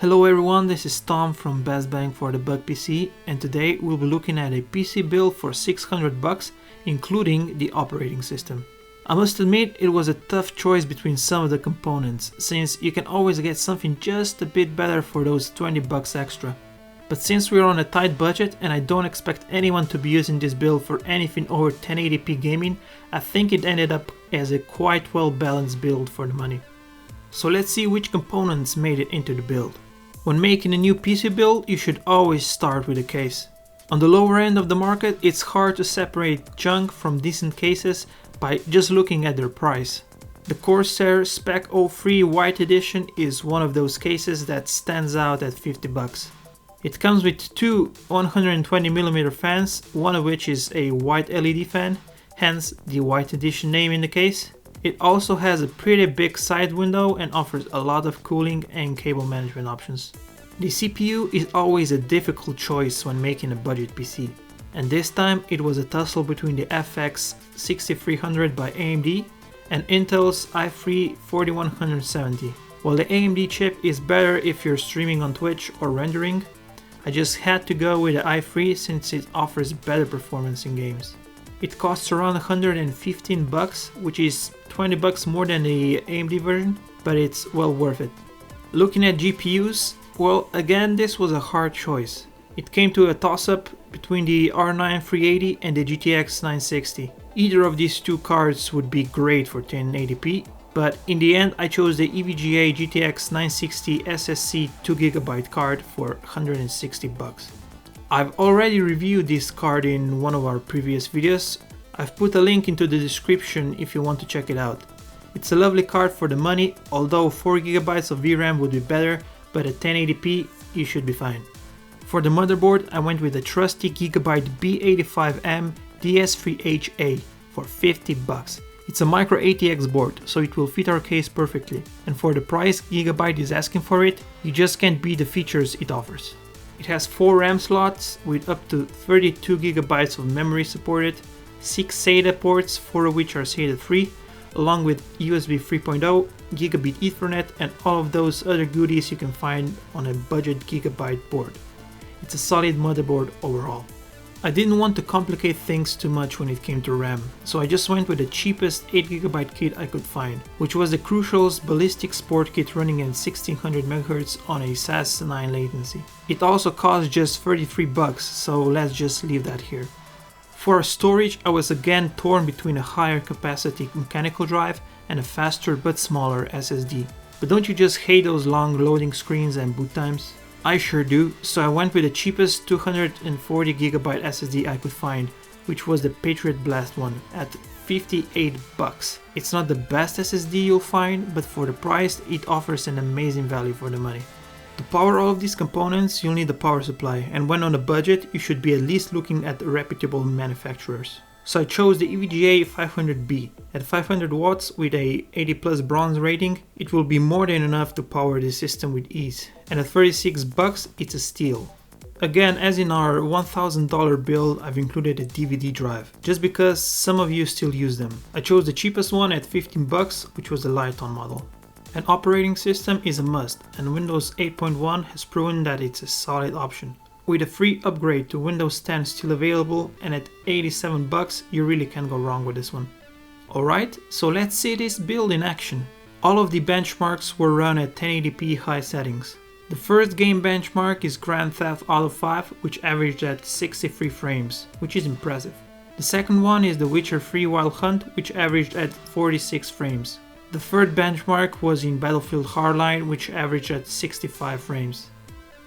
Hello everyone, this is Tom from Best Bang for the Buck PC, and today we'll be looking at a PC build for 600 bucks, including the operating system. I must admit it was a tough choice between some of the components, since you can always get something just a bit better for those 20 bucks extra. But since we're on a tight budget and I don't expect anyone to be using this build for anything over 1080p gaming, I think it ended up as a quite well balanced build for the money. So let's see which components made it into the build. When making a new PC build, you should always start with a case. On the lower end of the market, it's hard to separate junk from decent cases by just looking at their price. The CORSAIR Spec 03 White Edition is one of those cases that stands out at 50 bucks. It comes with two 120mm fans, one of which is a white LED fan, hence the White Edition name in the case. It also has a pretty big side window and offers a lot of cooling and cable management options. The CPU is always a difficult choice when making a budget PC, and this time it was a tussle between the FX 6300 by AMD and Intel's i3 4170. While the AMD chip is better if you're streaming on Twitch or rendering, I just had to go with the i3 since it offers better performance in games. It costs around 115 bucks, which is 20 bucks more than the AMD version, but it's well worth it. Looking at GPUs, well, again, this was a hard choice. It came to a toss-up between the R9 380 and the GTX 960. Either of these two cards would be great for 1080p, but in the end I chose the EVGA GTX 960 SSC 2GB card for 160 bucks. I've already reviewed this card in one of our previous videos. I've put a link into the description if you want to check it out. It's a lovely card for the money, although 4GB of VRAM would be better, but at 1080p you should be fine. For the motherboard, I went with a trusty Gigabyte B85M DS3HA for 50 bucks. It's a micro ATX board, so it will fit our case perfectly, and for the price Gigabyte is asking for it, you just can't beat the features it offers. It has 4 RAM slots with up to 32GB of memory supported, 6 SATA ports, 4 of which are SATA 3, along with USB 3.0, Gigabit Ethernet and all of those other goodies you can find on a budget Gigabyte board. It's a solid motherboard overall. I didn't want to complicate things too much when it came to RAM, so I just went with the cheapest 8GB kit I could find, which was the Crucial's BALLISTIX Sport kit running at 1600 MHz on a SAS 9 latency. It also cost just 33 bucks, so let's just leave that here. For storage, I was again torn between a higher capacity mechanical drive and a faster but smaller SSD. But don't you just hate those long loading screens and boot times? I sure do, so I went with the cheapest 240GB SSD I could find, which was the PATRIOT Blast one at 58 bucks. It's not the best SSD you'll find, but for the price it offers an amazing value for the money. To power all of these components you'll need a power supply, and when on a budget you should be at least looking at reputable manufacturers. So I chose the EVGA 500B. At 500 watts with a 80+ bronze rating, it will be more than enough to power the system with ease. And at 36 bucks, it's a steal. Again, as in our $1000 build, I've included a DVD drive, just because some of you still use them. I chose the cheapest one at 15 bucks, which was the Lighton model. An operating system is a must, and Windows 8.1 has proven that it's a solid option. With a free upgrade to Windows 10 still available, and at 87 bucks, you really can't go wrong with this one. Alright, so let's see this build in action. All of the benchmarks were run at 1080p high settings. The first game benchmark is Grand Theft Auto 5, which averaged at 63 frames, which is impressive. The second one is The Witcher 3 Wild Hunt, which averaged at 46 frames. The third benchmark was in Battlefield Hardline, which averaged at 65 frames.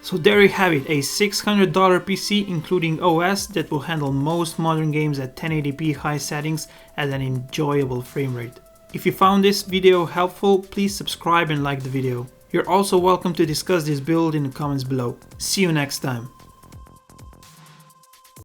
So there you have it, a $600 PC including OS that will handle most modern games at 1080p high settings at an enjoyable frame rate. If you found this video helpful, please subscribe and like the video. You're also welcome to discuss this build in the comments below. See you next time.